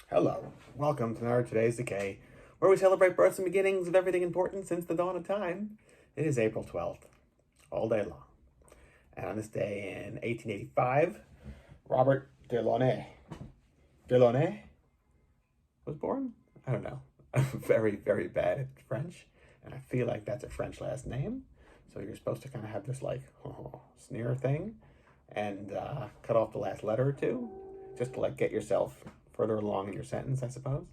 Hello, welcome to another Today's Decay, where we celebrate births and beginnings of everything important since the dawn of time. It is April 12th, all day long. And on this day in 1885, Robert Delaunay was born? I don't know. I'm very, very bad at French, and I feel like that's a French last name. So you're supposed to kind of have this sneer thing and cut off the last letter or two, just to get yourself further along in your sentence, I suppose.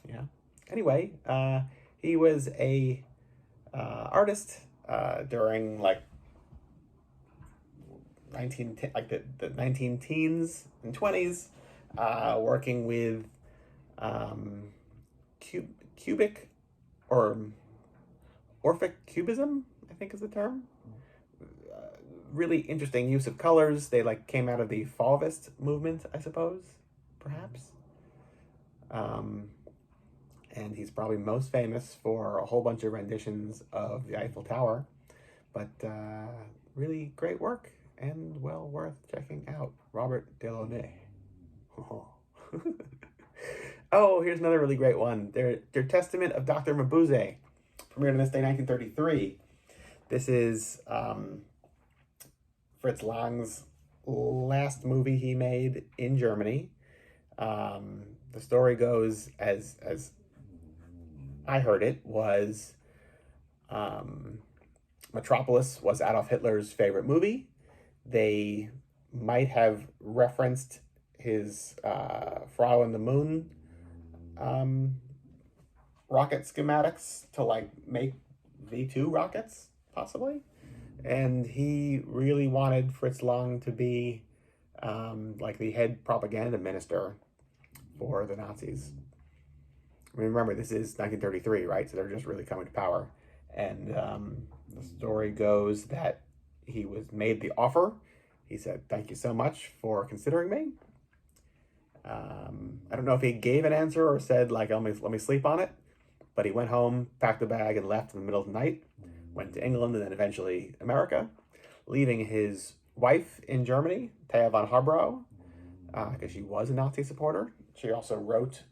Yeah. Anyway, he was a artist during 19 teens and 20s, working with cubic or Orphic cubism, I think is the term. Really interesting use of colors. They came out of the Fauvist movement, I suppose, perhaps. And he's probably most famous for a whole bunch of renditions of the Eiffel Tower, but really great work and well worth checking out. Robert Delaunay. Oh, here's another really great one. Their Testament of Dr. Mabuse, premiered on this day, 1933. This is Fritz Lang's last movie he made in Germany. The story goes, as I heard it, was Metropolis was Adolf Hitler's favorite movie. They might have referenced his Frau in the Moon rocket schematics to make V2 rockets, possibly. And he really wanted Fritz Lang to be the head propaganda minister for the Nazis. I mean, remember, this is 1933, right? So they're just really coming to power. And the story goes that he was made the offer. He said, "Thank you so much for considering me." I don't know if he gave an answer or said, let me sleep on it. But he went home, packed a bag, and left in the middle of the night. Went to England and then eventually America, leaving his wife in Germany, Thea von Harbrow, because she was a Nazi supporter. She also wrote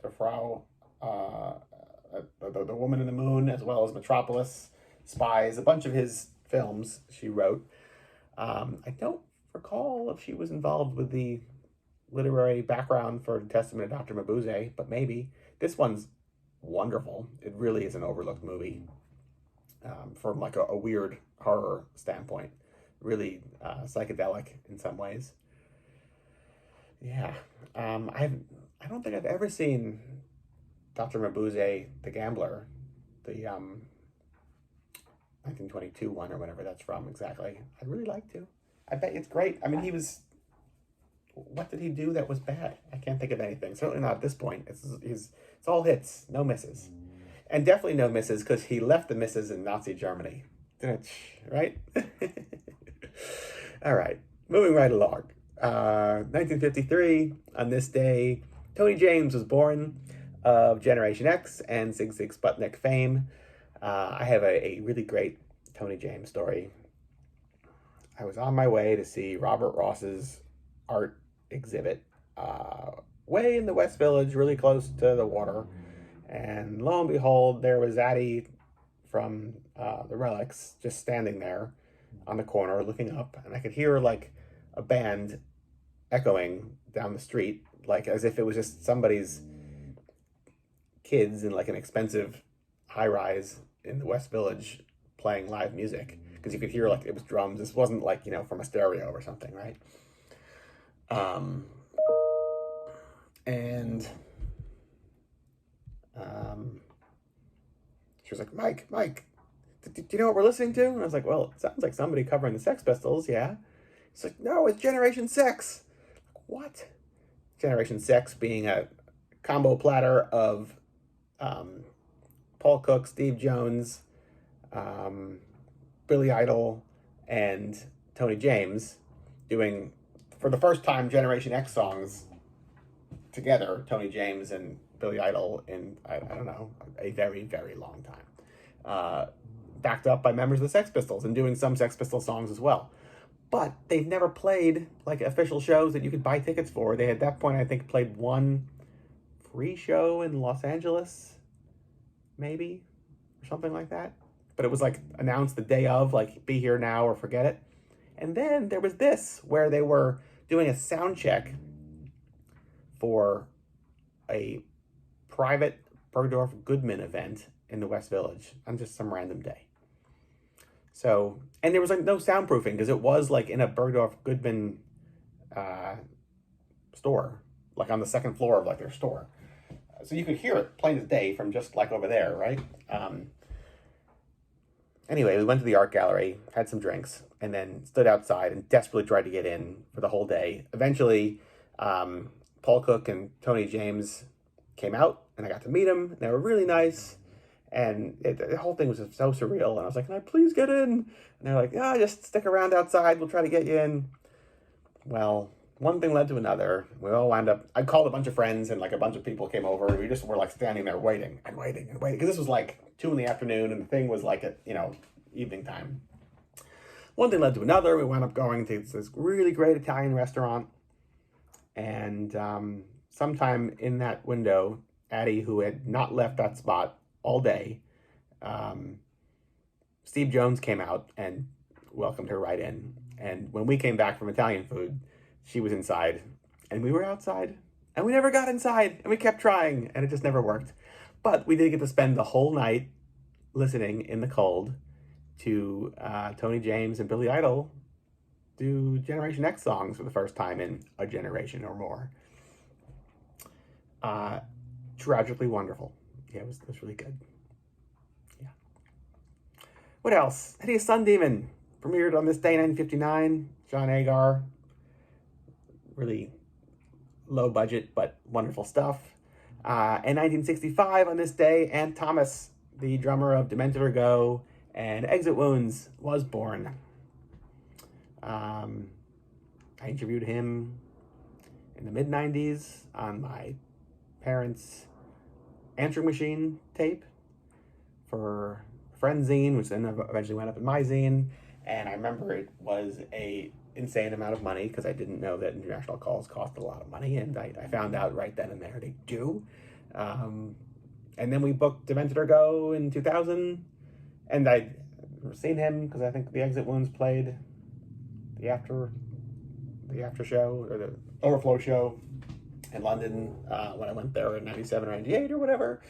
the Frau, the Woman in the Moon, as well as Metropolis, Spies, a bunch of his films she wrote. I don't recall if she was involved with the literary background for the Testament of Dr. Mabuse, but maybe. This one's wonderful. It really is an overlooked movie. From a weird horror standpoint, really psychedelic in some ways. Yeah, I don't think I've ever seen Dr. Mabuse the Gambler, the 1922 one or whatever that's from exactly. I'd really like to. I bet it's great. I mean, what did he do that was bad? I can't think of anything. Certainly not at this point. It's all hits, no misses. And definitely no misses, because he left the misses in Nazi Germany. Right? All right. Moving right along. 1953, on this day, Tony James was born, of Generation X and Sig Sig Sputnik fame. I have a really great Tony James story. I was on my way to see Robert Ross's art exhibit way in the West Village, really close to the water. And lo and behold, there was Addie from the Relics just standing there on the corner looking up. And I could hear a band echoing down the street, as if it was just somebody's kids in an expensive high rise in the West Village playing live music. Because you could hear it was drums. This wasn't from a stereo or something, right? And she was like, Mike, do you know what we're listening to? And I was like, well, it sounds like somebody covering the Sex Pistols, yeah. She's like, no, it's Generation Sex. Like, what? Generation Sex being a combo platter of Paul Cook, Steve Jones, Billy Idol, and Tony James doing, for the first time, Generation X songs together, Tony James and Billy Idol, in, I don't know, a very, very long time. Backed up by members of the Sex Pistols and doing some Sex Pistols songs as well. But they've never played official shows that you could buy tickets for. They at that point, I think, played one pre-show in Los Angeles, maybe, or something like that. But it was like announced the day of, like, be here now or forget it. And then there was this, where they were doing a sound check for a private Bergdorf Goodman event in the West Village on just some random day. So, and there was like no soundproofing because it was like in a Bergdorf Goodman store, like on the second floor of like their store. So you could hear it plain as day from just like over there, right? Anyway, we went to the art gallery, had some drinks, and then stood outside and desperately tried to get in for the whole day. Eventually, Paul Cook and Tony James came out, and I got to meet them. They were really nice, and the whole thing was just so surreal. And I was like, "Can I please get in?" And they're like, "Ah, just stick around outside. We'll try to get you in." Well, one thing led to another. We all wound up. I called a bunch of friends, and like a bunch of people came over. We just were like standing there waiting and waiting and waiting because this was like 2 p.m, and the thing was like at evening time. One thing led to another. We wound up going to this really great Italian restaurant, and sometime in that window, Addie, who had not left that spot all day, Steve Jones came out and welcomed her right in. And when we came back from Italian food, she was inside, and we were outside, and we never got inside, and we kept trying, and it just never worked. But we did get to spend the whole night listening in the cold to Tony James and Billy Idol do Generation X songs for the first time in a generation or more. Tragically wonderful. Yeah, it was really good. Yeah. What else? Hideous Sun Demon premiered on this day, 1959. John Agar. Really low budget, but wonderful stuff. In 1965, on this day, Ant Thomas, the drummer of Demented or Go and Exit Wounds, was born. I interviewed him in the mid-90s on my parents' answering machine tape for Friend Zine, which then eventually went up in my zine. And I remember it was a insane amount of money because I didn't know that international calls cost a lot of money, and I found out right then and there they do. And then we booked Demented or Go in 2000, and I'd seen him because I think the Exit Wounds played the after show or the overflow show in London when I went there in 97 or 98 or whatever.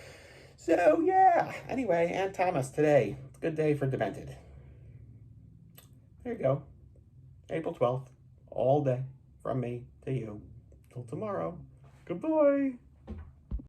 So yeah, anyway, Ant Thomas today. It's a good day for Demented. There you go. April 12th, all day from me to you. Till tomorrow. Goodbye.